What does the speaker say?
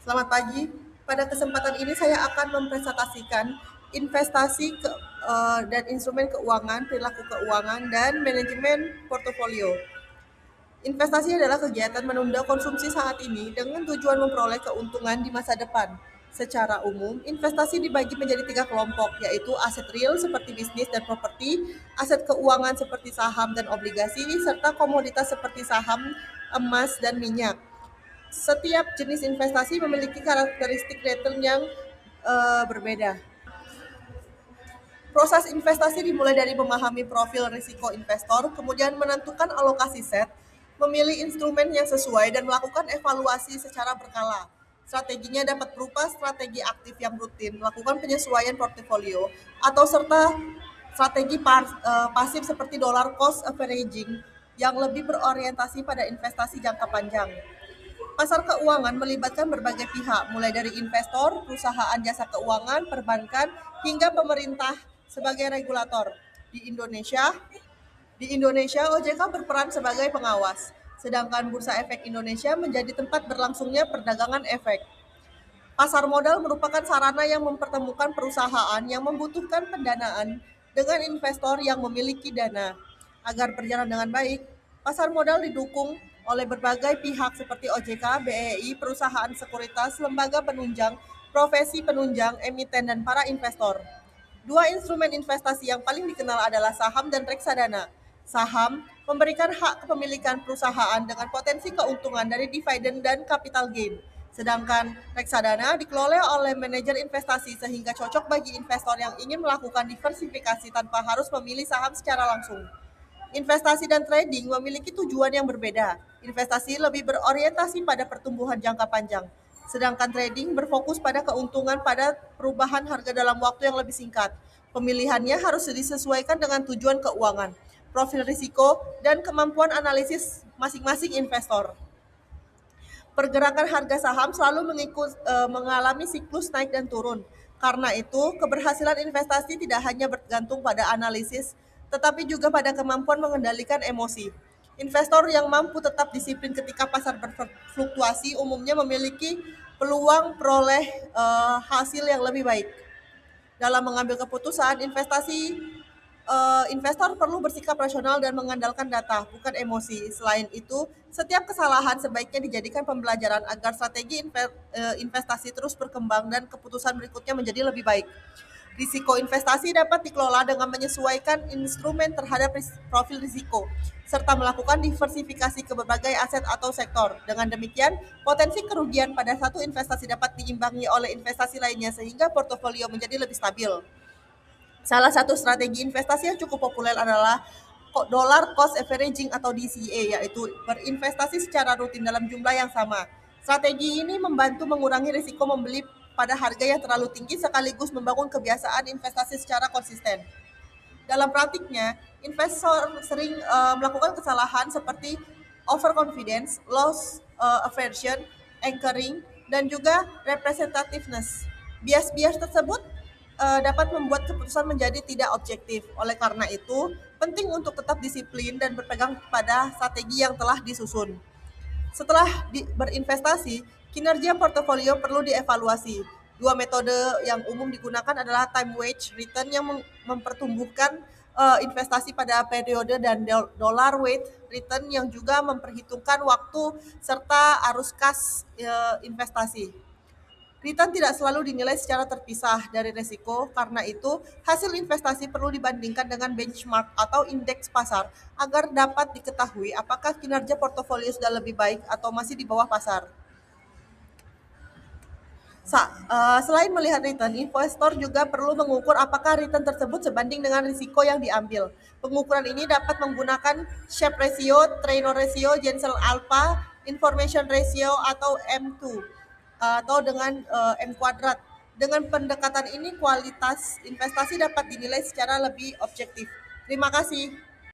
Selamat pagi. Pada kesempatan ini saya akan mempresentasikan dan instrumen keuangan, perilaku keuangan, dan manajemen portofolio. Investasi adalah kegiatan menunda konsumsi saat ini dengan tujuan memperoleh keuntungan di masa depan. Secara umum, investasi dibagi menjadi tiga kelompok, yaitu aset real seperti bisnis dan properti, aset keuangan seperti saham dan obligasi, serta komoditas seperti saham, emas, dan minyak. Setiap jenis investasi memiliki karakteristik return yang berbeda. Proses investasi dimulai dari memahami profil risiko investor, kemudian menentukan alokasi set, memilih instrumen yang sesuai, dan melakukan evaluasi secara berkala. Strateginya dapat berupa strategi aktif yang rutin, melakukan penyesuaian portofolio, atau serta strategi pasif seperti dollar cost averaging yang lebih berorientasi pada investasi jangka panjang. Pasar keuangan melibatkan berbagai pihak, mulai dari investor, perusahaan jasa keuangan, perbankan, hingga pemerintah sebagai regulator. Di Indonesia, OJK berperan sebagai pengawas, sedangkan Bursa Efek Indonesia menjadi tempat berlangsungnya perdagangan efek. Pasar modal merupakan sarana yang mempertemukan perusahaan yang membutuhkan pendanaan dengan investor yang memiliki dana. Agar berjalan dengan baik, pasar modal didukung oleh berbagai pihak seperti OJK, BEI, perusahaan sekuritas, lembaga penunjang, profesi penunjang, emiten, dan para investor. Dua instrumen investasi yang paling dikenal adalah saham dan reksadana. Saham memberikan hak kepemilikan perusahaan dengan potensi keuntungan dari dividen dan capital gain. Sedangkan reksadana dikelola oleh manajer investasi sehingga cocok bagi investor yang ingin melakukan diversifikasi tanpa harus memilih saham secara langsung. Investasi dan trading memiliki tujuan yang berbeda. Investasi lebih berorientasi pada pertumbuhan jangka panjang, sedangkan trading berfokus pada keuntungan pada perubahan harga dalam waktu yang lebih singkat. Pemilihannya harus disesuaikan dengan tujuan keuangan, profil risiko, dan kemampuan analisis masing-masing investor. Pergerakan harga saham selalu mengalami siklus naik dan turun. Karena itu, keberhasilan investasi tidak hanya bergantung pada analisis, tetapi juga pada kemampuan mengendalikan emosi. Investor yang mampu tetap disiplin ketika pasar berfluktuasi umumnya memiliki peluang peroleh hasil yang lebih baik. Dalam mengambil keputusan investasi, investor perlu bersikap rasional dan mengandalkan data, bukan emosi. Selain itu, setiap kesalahan sebaiknya dijadikan pembelajaran agar strategi investasi terus berkembang dan keputusan berikutnya menjadi lebih baik. Risiko investasi dapat dikelola dengan menyesuaikan instrumen terhadap profil risiko, serta melakukan diversifikasi ke berbagai aset atau sektor. Dengan demikian, potensi kerugian pada satu investasi dapat diimbangi oleh investasi lainnya sehingga portofolio menjadi lebih stabil. Salah satu strategi investasi yang cukup populer adalah dollar cost averaging atau DCA, yaitu berinvestasi secara rutin dalam jumlah yang sama. Strategi ini membantu mengurangi risiko membeli pada harga yang terlalu tinggi sekaligus membangun kebiasaan investasi secara konsisten. Dalam praktiknya, investor sering melakukan kesalahan seperti overconfidence, loss aversion, anchoring, dan juga representativeness. Bias-bias tersebut dapat membuat keputusan menjadi tidak objektif. Oleh karena itu, penting untuk tetap disiplin dan berpegang pada strategi yang telah disusun. Setelah berinvestasi, kinerja portofolio perlu dievaluasi. Dua metode yang umum digunakan adalah time weighted return yang mempertumbuhkan investasi pada periode dan dollar weighted return yang juga memperhitungkan waktu serta arus kas investasi. Return tidak selalu dinilai secara terpisah dari risiko, karena itu hasil investasi perlu dibandingkan dengan benchmark atau indeks pasar agar dapat diketahui apakah kinerja portofolio sudah lebih baik atau masih di bawah pasar. Selain melihat return, investor juga perlu mengukur apakah return tersebut sebanding dengan risiko yang diambil. Pengukuran ini dapat menggunakan Sharpe ratio, Treynor ratio, Jensen alpha, information ratio, atau M2 atau dengan M kuadrat. Dengan pendekatan ini, kualitas investasi dapat dinilai secara lebih objektif. Terima kasih.